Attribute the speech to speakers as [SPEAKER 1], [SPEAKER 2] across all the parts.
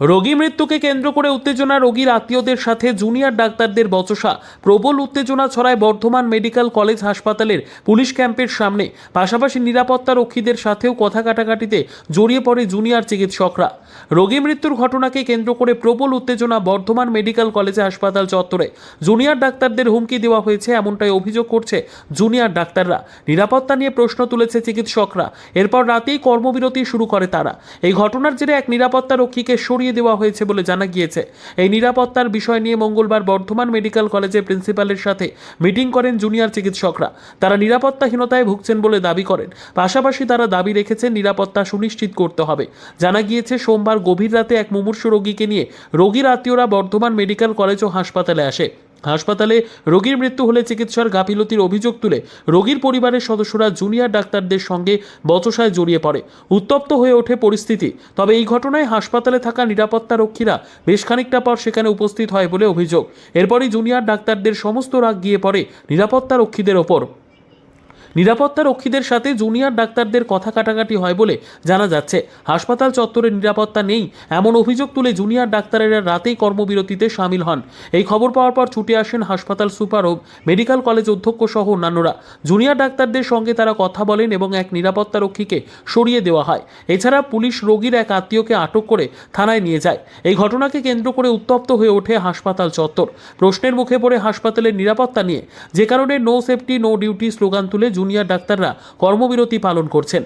[SPEAKER 1] রোগী মৃত্যুকে কেন্দ্র করে উত্তেজনা, রোগীর আত্মীয়দের সাথে জুনিয়র ডাক্তারদের বচসা, প্রবল উত্তেজনা ছড়ায় বর্ধমান মেডিকেল কলেজ হাসপাতালের পুলিশ ক্যাম্পের সামনে। পাশাপাশি নিরাপত্তা রক্ষীদের সাথেও কথা কাটাকাটিতে জড়িয়ে পড়ে জুনিয়র চিকিৎসকরা। রোগী মৃত্যুর ঘটনাকে কেন্দ্র করে প্রবল উত্তেজনা বর্ধমান মেডিকেল কলেজ হাসপাতাল চত্বরে। জুনিয়র ডাক্তারদের হুমকি দেওয়া হয়েছে, এমনটাই অভিযোগ করছে জুনিয়র ডাক্তাররা। নিরাপত্তা নিয়ে প্রশ্ন তুলেছে চিকিৎসকরা। এরপর রাতেই কর্মবিরতি শুরু করে তারা। এই ঘটনার জেরে এক নিরাপত্তা রক্ষীকে সরিয়ে দেওয়া হয়েছে বলে জানা গিয়েছে। এই নিরাপত্তার বিষয় নিয়ে মঙ্গলবার বর্ধমান মেডিকেল কলেজের প্রিন্সিপালের সাথে মিটিং করেন জুনিয়র চিকিৎসকরা। তারা নিরাপত্তাহীনতায় ভুগছেন বলে দাবি করেন। পাশাপাশি তারা দাবি রেখেছেন নিরাপত্তা সুনিশ্চিত করতে হবে। জানা গিয়েছে সোমবার গভীর রাতে এক মুমূর্ষু রোগীকে নিয়ে রোগীর আত্মীয়রা বর্ধমান মেডিকেল কলেজ ও হাসপাতালে আসে। হাসপাতালে রোগীর মৃত্যু হলে চিকিৎসার গাফিলতির অভিযোগ তুলে রোগীর পরিবারের সদস্যরা জুনিয়র ডাক্তারদের সঙ্গে বচসায় জড়িয়ে পড়ে। উত্তপ্ত হয়ে ওঠে পরিস্থিতি। তবে এই ঘটনায় হাসপাতালে থাকা নিরাপত্তা রক্ষীরা বেশ খানিকটা পর সেখানে উপস্থিত হয় বলে অভিযোগ। এরপরই জুনিয়র ডাক্তারদের সমস্ত রাগ গিয়ে পড়ে নিরাপত্তা রক্ষীদের ওপর। নিরাপত্তা রক্ষীদের সাথে জুনিয়র ডাক্তারদের কথা কাটাকাটি হয় বলে জানা যাচ্ছে। হাসপাতাল চত্বরে নিরাপত্তা নেই এমন অভিযোগ তুলে জুনিয়র ডাক্তারেরা রাতেই কর্মবিরতিতে সামিল হন। এই খবর পাওয়ার পর ছুটে আসেন হাসপাতাল সুপার ও মেডিকেল কলেজ অধ্যক্ষ সহ অন্যান্যরা। জুনিয়র ডাক্তারদের সঙ্গে তারা কথা বলেন এবং এক নিরাপত্তা রক্ষীকে সরিয়ে দেওয়া হয়। এছাড়া পুলিশ রোগীর এক আত্মীয়কে আটক করে থানায় নিয়ে যায়। এই ঘটনাকে কেন্দ্র করে উত্তপ্ত হয়ে ওঠে হাসপাতাল চত্বর। প্রশ্নের মুখে পড়ে হাসপাতালের নিরাপত্তা নিয়ে, যে কারণে no safety no duty slogan তুলে জুনিয়র ডাক্তাররা কর্মবিরতি পালন করছেন।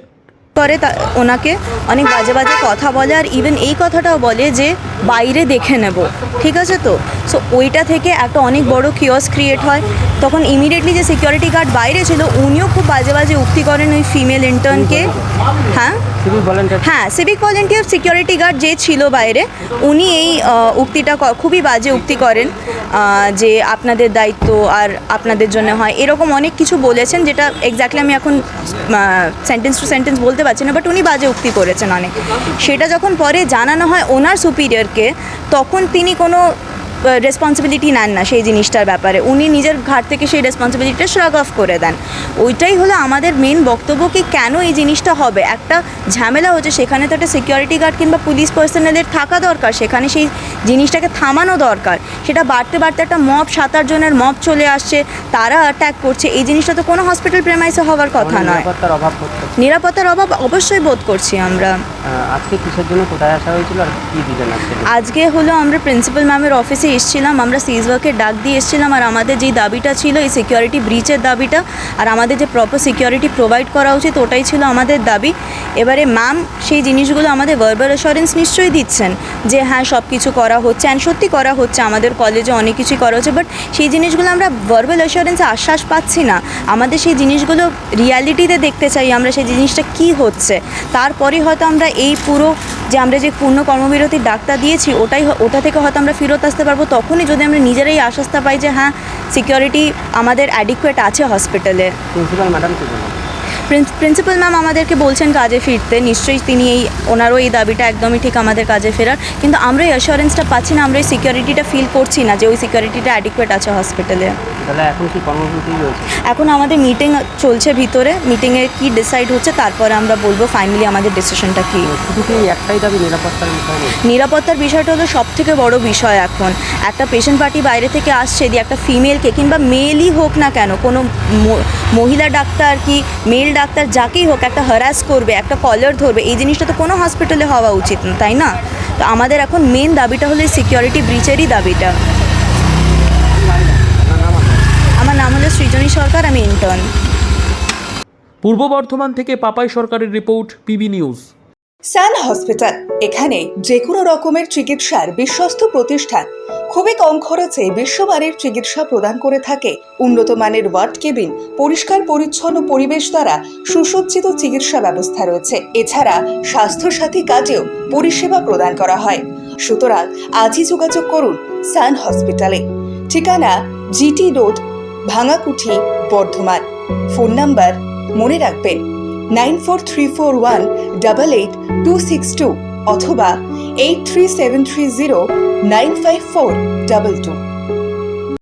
[SPEAKER 2] করে ওনাকে অনেক বাজে বাজে কথা বলে, আর ইভেন এই কথাটাও বলে যে বাইরে দেখে নেব, ঠিক আছে তো। সো ওইটা থেকে একটা অনেক বড় কিওস ক্রিয়েট হয়। তখন ইমিডিয়েটলি যে সিকিউরিটি গার্ড বাইরে ছিল উনিও খুব বাজে বাজে উক্তি করেন ওই ফিমেল ইন্টার্নকে। হ্যাঁ, সিভিক ভলেন্টিয়ার সিকিউরিটি গার্ড যে ছিল বাইরে, উনি এই উক্তিটা খুবই বাজে উক্তি করেন যে আপনাদের দায়িত্ব আর আপনাদের জন্য হয়, এরকম অনেক কিছু বলেছেন, যেটা এক্স্যাক্টলি আমি এখন সেন্টেন্স টু সেন্টেন্স বলতে পারছি না, বাট উনি বাজে উক্তি করেছেন অনেক। সেটা যখন পরে জানানো হয় ওনার সুপিরিয়রকে, তখন তিনি কোনো রেসপন্সিবিলিটি নেন না সেই জিনিসটার ব্যাপারে। উনি নিজের ঘাট থেকে সেই রেসপন্সিবিলিটিটা শ্রাগ অফ করে দেন। ওইটাই হলো আমাদের মেন বক্তব্য, কি কেন এই জিনিসটা হবে। একটা ঝামেলা হচ্ছে, সেখানে তো একটা সিকিউরিটি গার্ড কিংবা পুলিশ পার্সোনালের থাকা দরকার, সেখানে সেই জিনিসটাকে থামানো দরকার। সেটা বাড়তে বাড়তে একটা মব, 7-8 জনের মব চলে আসছে, তারা অ্যাট্যাক করছে। এই জিনিসটা তো কোনো হসপিটাল প্রেমাইসে হওয়ার কথা নয়। নিরাপত্তার অভাব অবশ্যই বোধ করছি আমরা।
[SPEAKER 3] আজকে কিসের জন্য কোথায় আসা হয়েছিল আর কি দিলেন
[SPEAKER 2] আজকে হলো আমরা প্রিন্সিপাল ম্যামের অফিসে এসেছিলাম, আমরা সিজ ওয়ার্কের ডাক দিয়ে এসেছিলাম। আর আমাদের যেই দাবিটা ছিল এই সিকিউরিটি ব্রিচের দাবিটা, আর আমাদের যে প্রপার সিকিউরিটি প্রোভাইড করা উচিত ওটাই ছিল আমাদের দাবি। এবারে ম্যাম সেই জিনিসগুলো আমাদের ভার্বাল অ্যাসুরেন্স নিশ্চয়ই দিচ্ছেন যে হ্যাঁ সব কিছু করা হচ্ছে, অ্যান্ড সত্যি করা হচ্ছে, আমাদের কলেজে অনেক কিছুই করা হচ্ছে। বাট সেই জিনিসগুলো আমরা ভার্বাল অ্যাসুরেন্সে আশ্বাস পাচ্ছি না। আমাদের সেই জিনিসগুলো রিয়ালিটিতে দেখতে চাই আমরা সেই জিনিসটা কি হচ্ছে। তারপরে হয়তো আমরা এই পুরো যে আমরা যে পূর্ণ কর্মবিরতির ডাক্তার দিয়েছি ওটা থেকে হয়তো আমরা ফেরত আসতে পারবো, তখনই যদি আমরা নিজেরাই আশ্বাসটা পাই যে হ্যাঁ সিকিউরিটি আমাদের অ্যাডিকুয়েট আছে হসপিটালে।
[SPEAKER 3] প্রিন্সিপাল ম্যাডাম কি বলেন?
[SPEAKER 2] প্রিন্সিপাল ম্যাম আমাদেরকে বলছেন কাজে ফিরতে। নিশ্চয়ই তিনি ওনারও এই দাবিটা একদমই ঠিক, আমাদের কাজে ফেরার। কিন্তু আমরা এই অ্যাসুরেন্সটা পাচ্ছি না, আমরা এই সিকিউরিটিটা ফিল করছি না যে ওই সিকিউরিটিটা অ্যাডিকুয়েট আছে হসপিটালে।
[SPEAKER 3] তাহলে এখন কি কর্মসূচি রয়েছে?
[SPEAKER 2] এখন আমাদের মিটিং চলছে ভিতরে, মিটিংয়ে কি ডিসাইড হচ্ছে তারপরে আমরা বলবো ফাইনালি আমাদের ডিসিশনটা কী।
[SPEAKER 3] শুধু কি একটাই দাবি নিরাপত্তার বিষয়?
[SPEAKER 2] নিরাপত্তার বিষয়টা হলো সবথেকে বড় বিষয়। এখন একটা পেশেন্ট পার্টি বাইরে থেকে আসছে, দিয়ে একটা ফিমেলকে কিংবা মেলই হোক না কেন, কোনো মহিলা ডাক্তার কি মেল ডাক্তার যাকেই হোক একটা হ্যারাস করবে, একটা কলার ধরবে, এই জিনিসটা তো কোনো হসপিটালে হওয়া উচিত না, তাই না? তো আমাদের এখন মেন দাবিটা হলো সিকিউরিটি ব্রিচেরই দাবিটা। আমার নাম হলো সৃজনী সরকার, আমি ইন্টার্ন।
[SPEAKER 1] পূর্ব বর্ধমান থেকে পাপাই সরকারের রিপোর্ট, পিবি নিউজ।
[SPEAKER 4] সান হসপিটাল, এখানে যে কোনো রকমের চিকিৎসার বিশ্বস্ত প্রতিষ্ঠান। খুবই কম খরচে বিশ্বমানের চিকিৎসা প্রদান করে থাকে। উন্নত মানের ওয়ার্ড কেবিন, পরিষ্কার পরিচ্ছন্ন পরিবেশ দ্বারা সুসজ্জিত চিকিৎসা ব্যবস্থা রয়েছে। এছাড়া স্বাস্থ্যসাথী কাজেও পরিষেবা প্রদান করা হয়। সুতরাং আজই যোগাযোগ করুন সান হসপিটালে। ঠিকানা GT road, Bhangakuthi, Bardhaman. Phone number মনে রাখবেন 9434188262 অথবা 83730954222।